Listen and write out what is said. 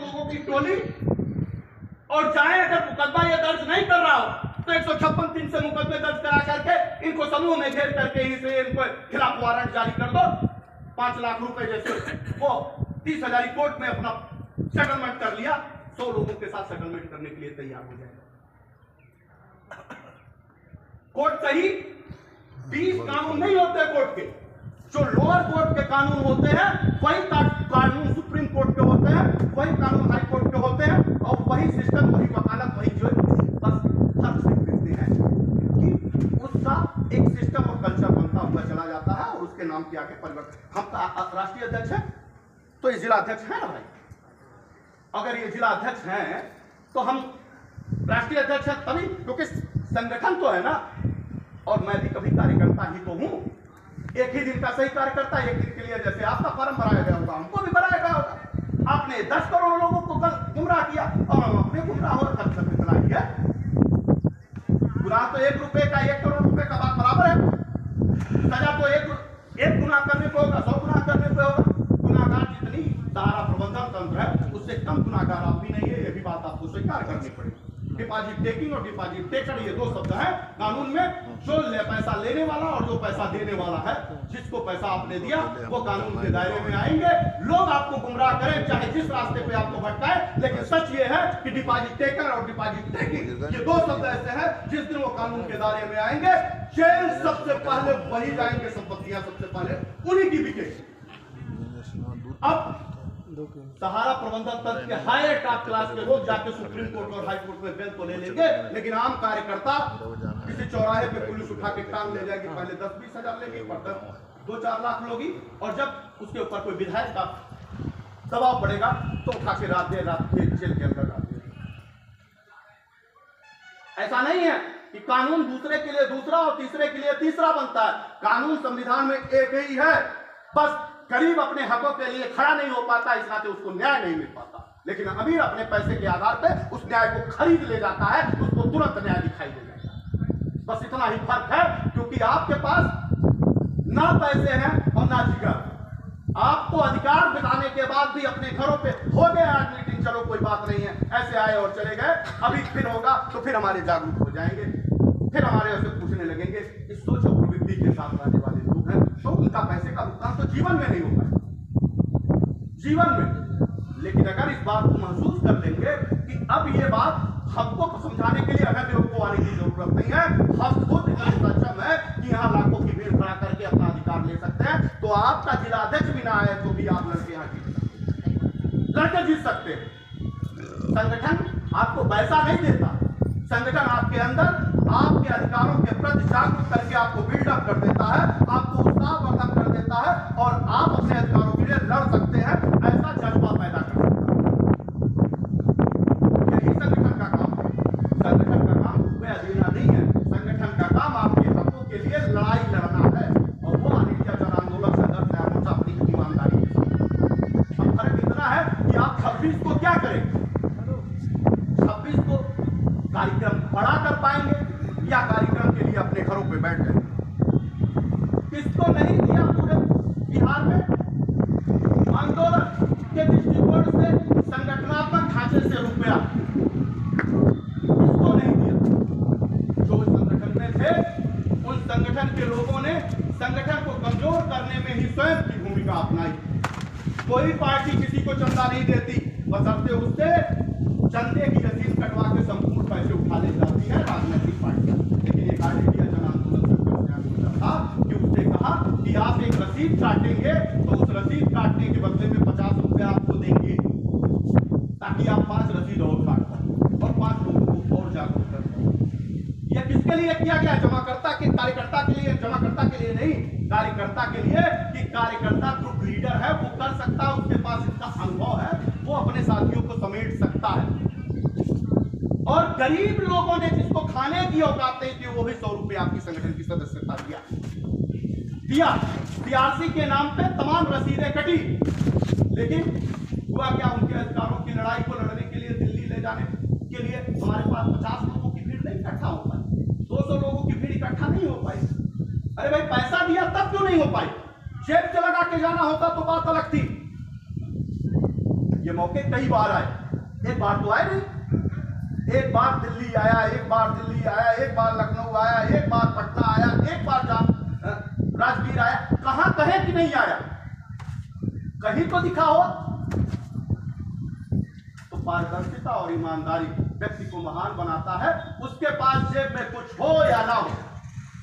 लोगों की टोली और चाहे अगर मुकदमा ये दर्ज नहीं कर रहा हो तो 156(3) से मुकदमे दर्ज करा करके इनको समूह में घेर करके इसे इनको खिलाफ वारंट जारी कर दो। 5 लाख रुपए जैसे वो 30,000 कोर्ट में अपना सेटलमेंट कर लिया, 100 लोगों के साथ सेटलमेंट करने के लिए तैयार हो जाएगा। कोर्ट सही 20 कानून नहीं होते कोर्ट के, जो लोअर कोर्ट के कानून होते हैं वही कानून सुप्रीम कोर्ट के होते हैं, वही कानून हाई कोर्ट के होते हैं, और वही सिस्टम, वही वकालत, वही जो बस फर्क सिर्फ देखते हैं कि उसका एक सिस्टम और कल्चर बनता हुआ चला जाता है और उसके नाम के आगे परिवर्तन। हम राष्ट्रीय अध्यक्ष हैं तो ये जिला अध्यक्ष है ना भाई, अगर ये जिला अध्यक्ष हैं तो हम राष्ट्रीय अध्यक्ष हैं तभी, क्योंकि संगठन तो है ना, और मैं भी कभी कार्यकर्ता ही तो हूं। एक ही दिन का सही कार्यकर्ता, एक दिन के लिए जैसे आपका फॉर्म भराया गया होगा हमको भी भराया गया होगा। आपने 10 करोड़ लोगों को कल गुमराह किया और हम अपने गुमराह और खर्च इतना किया। गुनाह तो 1 रुपए का 1 करोड़ रुपए का बात बराबर है। सजा तो एक गुनाह करने पे होगा, 100 गुनाह करने पे होगा। गुनाहगार जितनी सारा प्रबंधन तंत्र है उससे कम गुनाहगार आप भी नहीं है, ये भी बात आपको स्वीकार करनी पड़ेगी। डिपॉजिट टेकिंग और डिपॉजिट टेकर ये 2 शब्द हैं कानून में। जो पैसा लेने वाला और जो पैसा देने वाला है, जिसको पैसा आपने दिया वो कानून के दायरे में आएंगे। लोग आपको गुमराह करें चाहे जिस रास्ते पे आपको भटकाए, लेकिन सच ये है कि डिपॉजिट टेकर और डिपॉजिट टेकिंग ये 2 शब्द ऐसे हैं जिस दिन वो कानून के दायरे में आएंगे, जेल सबसे पहले वही जाएंगे, संपत्तियां सबसे पहले उन्हीं की बिकेगी। अब सहारा प्रबंधन तंत्र के हायर टॉप क्लास के लोग जाके सुप्रीम कोर्ट और हाई कोर्ट में बेल तो ले लेंगे, लेकिन आम कार्यकर्ता किसी चौराहे पे पुलिस उठा के टांग ले जाएगी, पहले 10-20 हजार लेगी, पर 2-4 लाख लोगी, और जब उसके ऊपर कोई विधायक का दबाव पड़ेगा तो उठा के रात जेल के अंदर डाल देगा। ऐसा नहीं है कि कानून दूसरे के लिए दूसरा और तीसरे के लिए तीसरा बनता है। कानून संविधान में एक ही है, बस गरीब अपने हकों के लिए खड़ा नहीं हो पाता, इस नाते उसको न्याय नहीं मिल पाता, लेकिन अमीर अपने पैसे के आधार पर उस न्याय को खरीद ले जाता है, उसको तुरंत न्याय दिखाई दे जाता है। बस इतना ही फर्क है, क्योंकि आपके पास ना पैसे हैं और ना जिगर। आपको अधिकार बिताने के बाद भी अपने घरों पे हो गए आज मीटिंग, चलो कोई बात नहीं है, ऐसे आए और चले गए, अभी फिर होगा तो फिर हमारे जागरूक हो जाएंगे, फिर हमारे से पूछने लगेंगे। इस सोच और प्रवृत्ति के साथ रहने वाले लोग हैं तो उनका पैसे का भुगतान तो जीवन में नहीं हो पाएगा, जीवन में। लेकिन अगर इस बात को महसूस कर लेंगे कि अब ये बात हमको समझाने के लिए अगर लोग को आने की जरूरत नहीं है, हम खुद इतने सक्षम है कि यहाँ लाखों की भीड़ खड़ा करके अपना अधिकार ले सकते हैं, तो आपका जिला अध्यक्ष भी ना आए तो भी आप लड़के यहाँ जीत सकते हैं। संगठन आपको पैसा नहीं देता, संगठन आपके अंदर आपके अधिकारों के प्रति जागरूक करके आपको बिल्डअप कर देता है, आपको उत्साहवर्धन कर देता है, और आप अपने अधिकारों के लिए लड़ सकते हैं, ऐसा जज्बा पैदा कर सकता है। यही संगठन का काम है। संगठन का काम रुपया देना नहीं है, संगठन का काम आपके हकों के लिए लड़ाई लड़ना है, और वो अनित्य जन आंदोलन संघर्ष न्यायमोर्चा अपनी ईमानदारी के साथ। अब फर्क इतना है कि आप 26 को क्या करेंगे, 26 को कार्यक्रम बड़ा कर पाएंगे या कार्यक्रम के लिए अपने घरों पे बैठ जाएंगे। किसको नहीं दिया पूरे बिहार में आंदोलन के दृष्टिकोण से, संगठनात्मक ढांचे से रुपया किसको नहीं दिया? जो संगठन में थे उन संगठन के लोगों ने संगठन को कमजोर करने में ही स्वयं की भूमिका अपनाई। कोई पार्टी किसी को चंदा नहीं देती, बशर्ते उससे चंदे की रसीद कटवा के संपूर्ण पैसे उठा ले जाती है राजनीतिक पार्टियां। लेकिन एक आइडिया जन आंदोलन था कि उसने कहा कि आप एक रसीद काटेंगे तो उस रसीद काटने के बदले में 50 रुपए आपको देंगे, ताकि आप 5 रसीद और काट पाए और 5 लोगों को और जागरूक कर पाए। यह किसके लिए किया गया? जमाकर्ता के कार्यकर्ता के लिए, जमाकर्ता के लिए नहीं, कार्यकर्ता के लिए, कि कार्यकर्ता ग्रुप लीडर है, वो कर सकता है, उसके पास इतना अनुभव है, वो अपने साथियों को समेट सकता है। और गरीब लोगों ने जिसको खाने की औकात नहीं थी वो भी 100 रुपए आपकी संगठन की सदस्यता दिया। सीआरसी के नाम पे तमाम रसीदें कटी, लेकिन हुआ क्या? उनके अधिकारों की लड़ाई को लड़ने के लिए दिल्ली ले जाने के लिए हमारे पास 50 लोगों की भीड़ नहीं इकट्ठा हो पाई, 200 लोगों की भीड़ इकट्ठा नहीं हो पाई। अरे भाई पैसा दिया तब क्यों नहीं हो पाई? जेब से लगा के जाना होता तो बात अलग थी। ये मौके कई बार आए, एक बार तो आए नहीं। एक बार दिल्ली आया, एक बार दिल्ली आया, एक बार लखनऊ आया, एक बार पटना आया, एक बार राजगीर आया। कहां कहे कि नहीं आया? कहीं तो दिखा हो। तो पारदर्शिता और ईमानदारी व्यक्ति को महान बनाता है। उसके पास जेब में कुछ हो या ना हो,